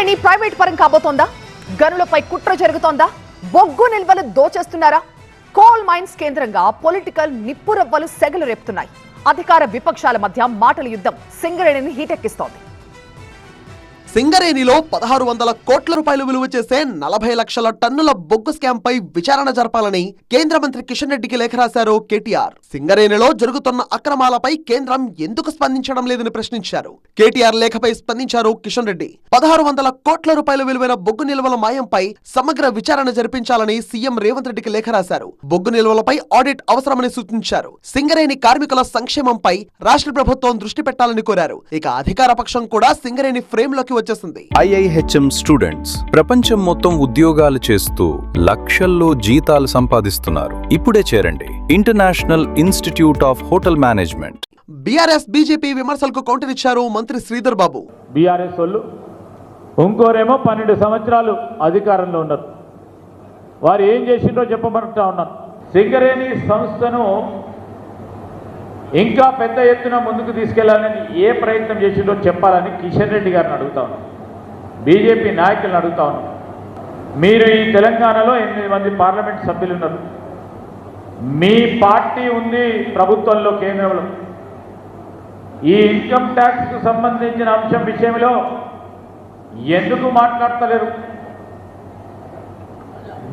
Singareni private పరం కాబోతోందా? గనులపై కుట్ర జరుగుతోందా? బొగ్గు నిల్వలు దోచేస్తున్నారా? కోల్ మైన్స్ కేంద్రంగా పొలిటికల్ నిప్పురవ్వలు సెగలు రేపుతున్నాయి. అధికార విపక్షాల మధ్య మాటల యుద్ధం సింగరేణిని హీటెక్కిస్తోంది. సింగరేణిలో 1600 కోట్ల రూపాయలు విలువ చేసే 40 లక్షల టన్నుల బొగ్గు స్కామ్ పై విచారణ జరపాలని కేంద్ర మంత్రి కిషన్ రెడ్డికి లేఖ రాశారు కేటీఆర్. సింగరేణిలో జరుగుతున్న అక్రమాలపై కేంద్రం ఎందుకు స్పందించడం లేదని ప్రశ్నించారు. కేటీఆర్ లేఖపై స్పందించారు కిషన్ రెడ్డి. 1600 కోట్ల రూపాయల విలువైన బొగ్గు నిల్వల మాయంపై సమగ్ర విచారణ జరిపించాలని సీఎం రేవంత్ రెడ్డికి లేఖ రాశారు. బొగ్గు నిల్వలపై ఆడిట్ అవసరమని సూచించారు. సింగరేణి కార్మికుల సంక్షేమంపై రాష్ట్ర ప్రభుత్వం దృష్టి పెట్టాలని కోరారు. ఇక అధికార పక్షం కూడా సింగరేణి ఫ్రేమ్ లోకి IIHM స్టూడెంట్స్ ప్రపంచం మొత్తం ఉద్యోగాలు చేస్తూ లక్షల్లో జీతాలు సంపాదిస్తున్నారు. ఇప్పుడే చేరండి international institute of hotel management. BRS BJP విమర్శలకు కౌంటర్ ఇచ్చారు మంత్రి శ్రీధర్ బాబు. బీఆర్ఎస్ వాళ్ళు ఇంకోరేమో 12 సంవత్సరాలు అధికారంలో ఉన్నారు. వారు ఏం చేసిండ్రో చెప్పమంటా ఉన్నారు. సింగరేణి సంస్థను ఇంకా పెద్ద ఎత్తున ముందుకు తీసుకెళ్లాలని ఏ ప్రయత్నం చేసిందో చెప్పాలని కిషన్ రెడ్డి గారిని అడుగుతా ఉన్నాం. బీజేపీ నాయకులను అడుగుతా ఉన్నాం. మీరు ఈ తెలంగాణలో 8 మంది పార్లమెంట్ సభ్యులు ఉన్నారు. మీ పార్టీ ఉంది ప్రభుత్వంలో, కేంద్రంలో. ఈ ఇన్కమ్ ట్యాక్స్కు సంబంధించిన అంశం విషయంలో ఎందుకు మాట్లాడతలేరు?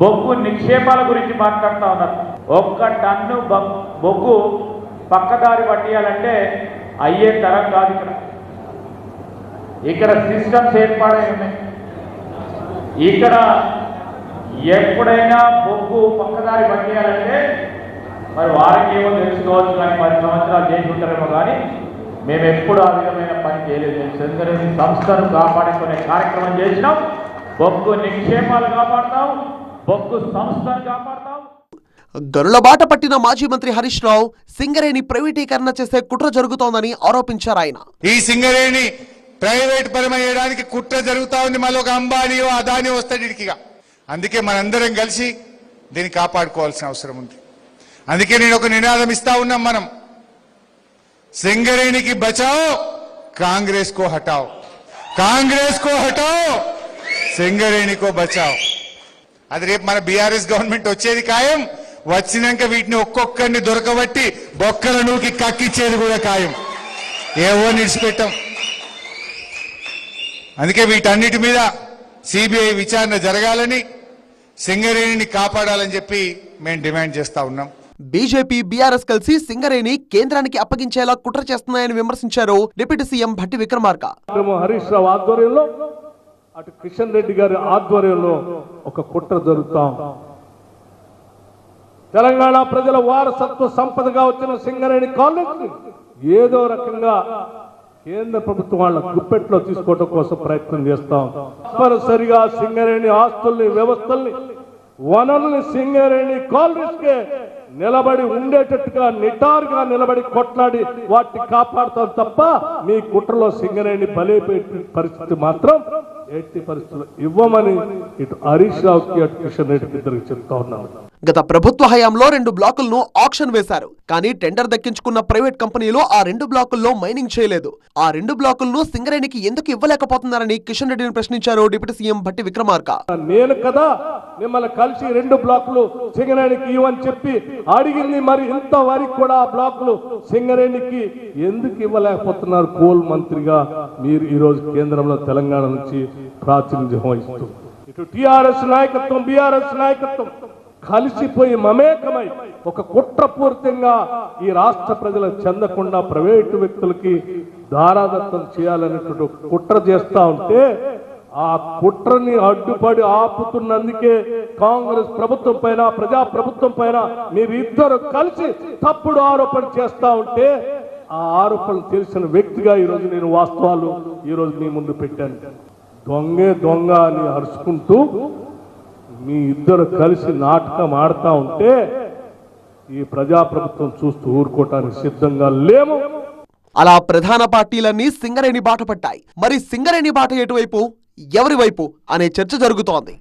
బొగ్గు నిక్షేపాల గురించి మాట్లాడుతూ ఉన్నారు. 1 టన్ను బొగ్గు పక్కదారి పట్టియాలంటే అయ్యే తరం కాదు. ఇక్కడ సిస్టమ్స్ ఏర్పాటై ఉన్నాయి. ఇక్కడ ఎప్పుడైనా బొగ్గు పక్కదారి పట్టియాలంటే మరి వారికి ఏమో తెలుసుకోవచ్చు, కానీ 10 సంవత్సరాలు చేసి ఉంటారేమో. కానీ మేము ఎప్పుడు ఆ విధమైన పని చేయలేదు. సింగరేణి సంస్థను కాపాడుకునే కార్యక్రమం చేసినాం. బొగ్గు నిక్షేపాలు కాపాడుతాం, బొగ్గు సంస్థను కాపాడుతాం. గనుల బాట పట్టిన మాజీ మంత్రి హరీష్ రావు సింగరేణి ప్రైవేటీకరణ చేసే కుట్ర జరుగుతోందని ఆరోపించారు. ఆయన ఈ సింగరేణి ప్రైవేట్ పరమయ్యడానికి కుట్ర జరుగుతా ఉంది. మళ్ళీ ఒక అంబానీయో అదానియో వస్తాడు ఇడికిగా. అందుకే మనందరం కలిసి దీన్ని కాపాడుకోవాల్సిన అవసరం ఉంది. అందుకే నేను ఒక నినాదం ఇస్తా ఉన్నాం. మనం సింగరేణికి బచాओ, కాంగ్రెస్ కో హటాओ, కాంగ్రెస్ కో హటాओ, సింగరేణి కో బచాओ. అది రేపు మన బీఆర్ఎస్ గవర్నమెంట్ వచ్చేది ఖాయం. వచ్చినాక వీటిని ఒక్కొక్కరిని దొరకబట్టి బొక్కల నూకి కక్కిచ్చేది కూడా ఖాయం. ఏవో నిడిచిపెట్టాం. అందుకే వీటన్నిటి మీద సిబిఐ విచారణ జరగాలని, సింగరేణిని కాపాడాలని చెప్పి మేము డిమాండ్ చేస్తా ఉన్నాం. బీజేపీ బీఆర్ఎస్ కలిసి సింగరేణి కేంద్రానికి అప్పగించేలా కుట్ర చేస్తున్నాయని విమర్శించారు డిప్యూటీ సీఎం భట్టి విక్రమార్క. హరీష్ రావు ఆధ్వర్యంలో, అటు కిషన్ రెడ్డి గారి ఆధ్వర్యంలో ఒక కుట్ర జరుగుతాం. తెలంగాణ ప్రజల వారసత్వ సంపదగా వచ్చిన సింగరేణి కాలేజ్ ఏదో రకంగా కేంద్ర ప్రభుత్వం వాళ్ళ గుప్పెట్లో తీసుకోవడం కోసం ప్రయత్నం చేస్తాం. తప్పనిసరిగా సింగరేణి ఆస్తుల్ని, వ్యవస్థల్ని, వనరుల్ని సింగరేణి కాలేజ్ కే నిలబడి ఉండేటట్టుగా నిటారుగా నిలబడి కొట్లాడి వాటిని కాపాడుతాం తప్ప మీ కుట్రలో సింగరేణి బలైపోయే పరిస్థితి మాత్రం ఎట్టి పరిస్థితుల్లో ఇవ్వమని ఇటు హరీష్ రావుకి, అటు కిషన్ రెడ్డికి ఇద్దరికి చెప్తా ఉన్నాను. గత ప్రభుత్వ హయాంలో 2 బ్లాకులను ఆక్షన్ వేశారు. కానీ టెండర్ దక్కించుకున్న ప్రైవేట్ కంపెనీలు ఆ 2 బ్లాకుల్లో మైనింగ్ చేయలేదు. ఆ 2 బ్లాకులను సింగరేణికి ఎందుకు ఇవ్వలేకపోతున్నారని కిషన్ రెడ్డిని ప్రశ్నించారు డిప్యూటీ సీఎం భట్టి విక్రమార్క. నేను కదా మిమ్మల్ని కలిసి 2 బ్లాకులు సింగరేణికి ఇవ్వని చెప్పి అడిగింది. మరి ఇంతవరకు కూడా ఆ బ్లాకులు సింగరేణికి ఎందుకు ఇవ్వలేకపోతున్నారు? కోల్ మంత్రిగా మీరు ఈ రోజు కేంద్రంలో తెలంగాణ నుంచి ప్రాతినిధ్యం వహిస్తూ ఇటు టిఆర్ఎస్ నాయకత్వం, బీఆర్ఎస్ నాయకత్వం కలిసిపోయి మమేకమై ఒక కుట్రపూరితంగా ఈ రాష్ట్ర ప్రజలకు చెందకుండా ప్రైవేటు వ్యక్తులకి దారాదత్తం చేయాలనేటువంటి కుట్ర చేస్తా ఉంటే, ఆ కుట్రని అడ్డుపడి ఆపుతున్నందుకే కాంగ్రెస్ ప్రభుత్వం పైన, ప్రజా ప్రభుత్వం పైన మీరిద్దరు కలిసి తప్పుడు ఆరోపణ చేస్తా ఉంటే, ఆ ఆరోపణలు తెలిసిన వ్యక్తిగా ఈరోజు నేను వాస్తవాలు ఈరోజు మీ ముందు పెట్టాను. దొంగే దొంగ అని అరుచుకుంటూ మీ ఇద్దరు కలిసి నాటకం ఆడుతూ ఉంటే ఈ ప్రజాప్రభుత్వం చూస్తూ ఊరుకోవటానికి సిద్ధంగా లేము. అలా ప్రధాన పార్టీలన్నీ సింగరేణి బాట పట్టాయి. మరి సింగరేణి బాట ఎటువైపు, ఎవరి వైపు అనే చర్చ జరుగుతోంది.